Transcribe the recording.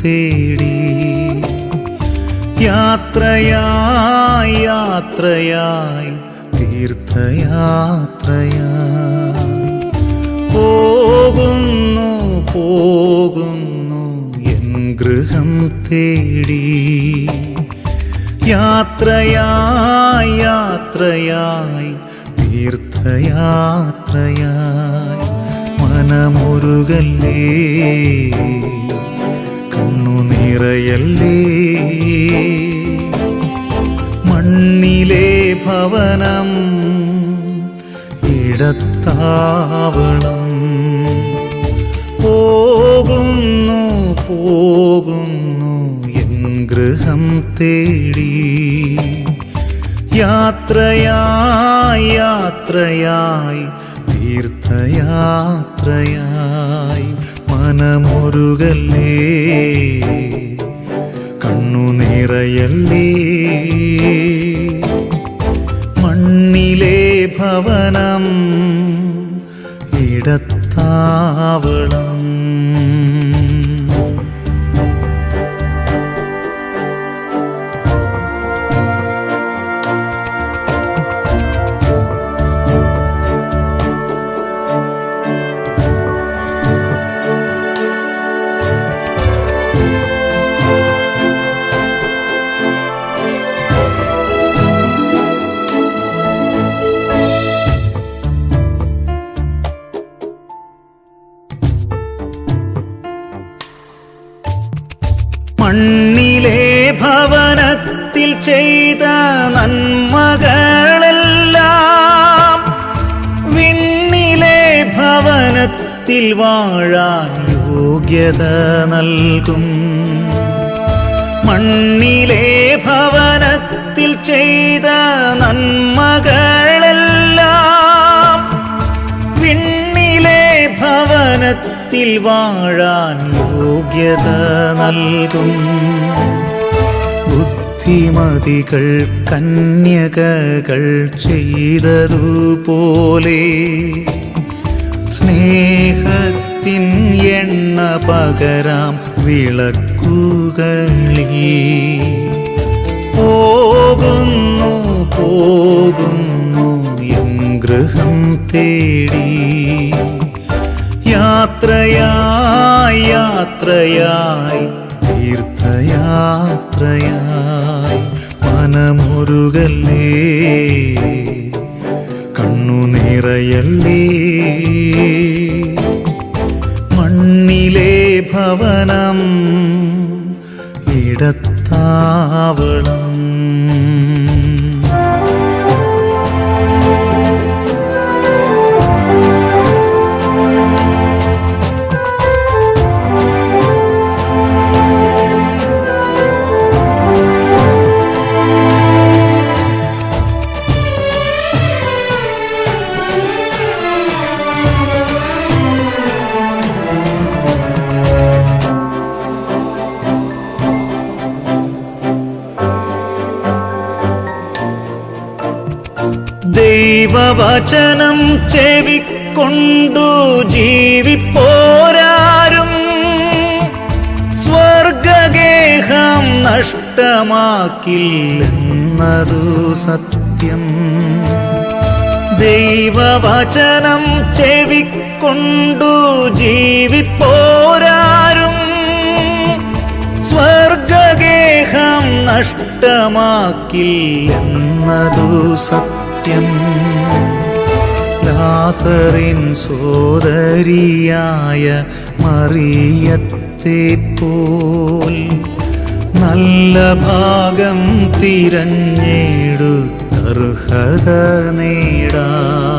തേടി യാത്രയായി യാത്രയായി തീർത്ഥയാത്രയായി പോകുന്നു പോകുന്നു എൻ ഗൃഹം തേടി യാത്രയായി യാത്രയായി തീർത്ഥയാത്രയായി മനമുരുകല്ലേ കണ്ണുനിറയല്ലേ മണ്ണിലെ ഭവനം ഇടത്താവളം പോകുന്നു പോകുന്നു എൻ ഗൃഹം തേടി യാത്രയായി യാത്രയായി തീർത്ഥയാത്രയായി മനമുരുകല്ലേ കണ്ണുനിറയല്ലേ മണ്ണിലെ ഭവനം ഇടത്താവളം മണ്ണിലെ ഭവനത്തിൽ ചെയ്ത നന്മകളെല്ലാം വിണ്ണിലെ ഭവനത്തിൽ വാഴാൻ യോഗ്യത നൽകും മണ്ണിലെ ഭവനത്തിൽ ചെയ്ത നന്മകളെല്ലാം വിണ്ണിലെ ഭവനത്തിൽ വാഴാൻ യോഗ്യത നൽകും ബുദ്ധിമതികൾ കന്യകകൾ ചെയ്തതുപോലെ സ്നേഹത്തിൻ എണ്ണ പകരാം വിളക്കുകളിൽ പോകുന്നു പോകുന്നു എൻ ഗൃഹം തേടി യാത്രയായി യാത്രയായി തീർത്ഥയാത്രയായി മനമുരുകല്ലേ കണ്ണുനിറയല്ലേ മണ്ണിലെ ഭവനം ഇടത്താവളം ദൈവവചനം ചെവിക്കൊണ്ടു ജീവിപ്പോരാരും സ്വർഗഗേഹം നഷ്ടമാക്കില്ലെന്നതു സത്യം ദൈവവചനം ചെവിക്കൊണ്ടു ജീവിപ്പോരാരും സ്വർഗഗേഹം നഷ്ടമാക്കില്ലെന്നതു സത്യം ലാസറിൻ സോദരിയായ മറിയത്തെ പോൽ നല്ല ഭാഗം തിരഞ്ഞെടുത്തർഹത നേടാം